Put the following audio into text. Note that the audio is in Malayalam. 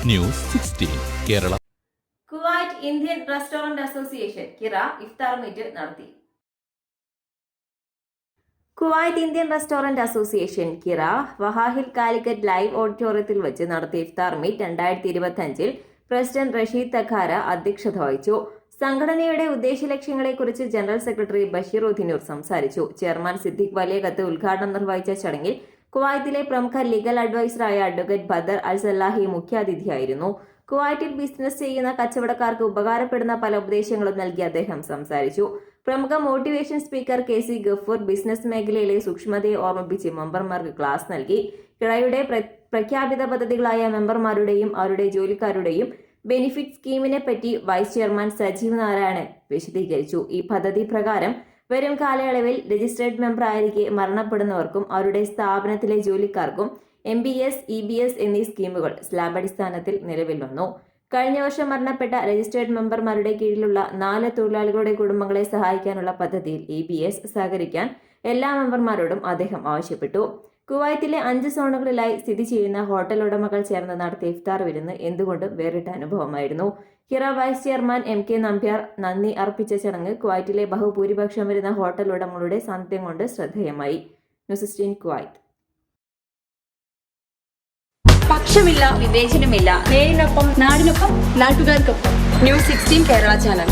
News 16 Kerala. Kuwait Indian restaurant association കിറ ഇഫ്താർ മീറ്റ് നടത്തി. കുവൈറ്റ് ഇന്ത്യൻ റെസ്റ്റോറന്റ് അസോസിയേഷൻ കിറ വഹാഹിൽ കാലിക്കറ്റ് ലൈവ് ഓഡിറ്റോറിയത്തിൽ വെച്ച് നടത്തിയ ഇഫ്താർ മീറ്റ് 2025 പ്രസിഡന്റ് റഷീദ് തഖാര അധ്യക്ഷത വഹിച്ചു. സംഘടനയുടെ ഉദ്ദേശലക്ഷ്യങ്ങളെക്കുറിച്ച് ജനറൽ സെക്രട്ടറി ബഷീർ ഉദ്ദിനൂർ സംസാരിച്ചു. ചെയർമാൻ സിദ്ദിഖ് വലിയകത്ത് ഉദ്ഘാടനം നിർവഹിച്ച ചടങ്ങിൽ കുവൈത്തിലെ പ്രമുഖ ലീഗൽ അഡ്വൈസറായ അഡ്വക്കേറ്റ് ബദർ അൽ സല്ലാഹി മുഖ്യാതിഥിയായിരുന്നു. കുവൈറ്റിൽ ബിസിനസ് ചെയ്യുന്ന കച്ചവടക്കാർക്ക് ഉപകാരപ്പെടുന്ന പല ഉപദേശങ്ങളും നൽകി അദ്ദേഹം സംസാരിച്ചു. പ്രമുഖ motivation speaker KC Gafoor business മേഖലയിലെ സൂക്ഷ്മതയെ ഓർമ്മിപ്പിച്ച് മെമ്പർമാർക്ക് ക്ലാസ് നൽകി. കിറയുടെ പ്രഖ്യാപിത പദ്ധതികളായ മെമ്പർമാരുടെയും അവരുടെ ജോലിക്കാരുടെയും ബെനിഫിറ്റ് സ്കീമിനെ പറ്റി വൈസ് ചെയർമാൻ സജീവ് നാരായണൻ വിശദീകരിച്ചു. ഈ പദ്ധതി പ്രകാരം വരും കാലയളവിൽ രജിസ്ട്രേഡ് മെമ്പർ ആയിരിക്കെ മരണപ്പെടുന്നവർക്കും അവരുടെ സ്ഥാപനത്തിലെ ജോലിക്കാർക്കും MBS, EBS എന്നീ സ്കീമുകൾ സ്ലാബ് അടിസ്ഥാനത്തിൽ നിലവിൽ വന്നു. കഴിഞ്ഞ വർഷം മരണപ്പെട്ട രജിസ്ട്രേഡ് മെമ്പർമാരുടെ കീഴിലുള്ള 4 തൊഴിലാളികളുടെ കുടുംബങ്ങളെ സഹായിക്കാനുള്ള പദ്ധതിയിൽ EBS സഹകരിക്കാൻ എല്ലാ മെമ്പർമാരോടും അദ്ദേഹം ആവശ്യപ്പെട്ടു. കുവൈത്തിലെ 5 സോണുകളിലായി സ്ഥിതി ചെയ്യുന്ന ഹോട്ടൽ ഉടമകൾ ചേർന്ന് നടത്തിയ ഇഫ്താർ വിരുന്ന് എന്തുകൊണ്ടും വേറിട്ട അനുഭവമായിരുന്നു. കിറ വൈസ് ചെയർമാൻ MK നമ്പ്യാർ നന്ദി അർപ്പിച്ച ചടങ്ങ് കുവൈറ്റിലെ ബഹുഭൂരിപക്ഷം വരുന്ന ഹോട്ടൽ ഉടമകളുടെ സാന്നിധ്യം കൊണ്ട് ശ്രദ്ധേയമായി. News 16 Kuwait. പക്ഷമില്ല, വിവേചനമില്ല. നേരിനൊപ്പം, നാടിനൊപ്പം, നാട്ടുകാർക്കൊപ്പം. News 16 Kerala channel.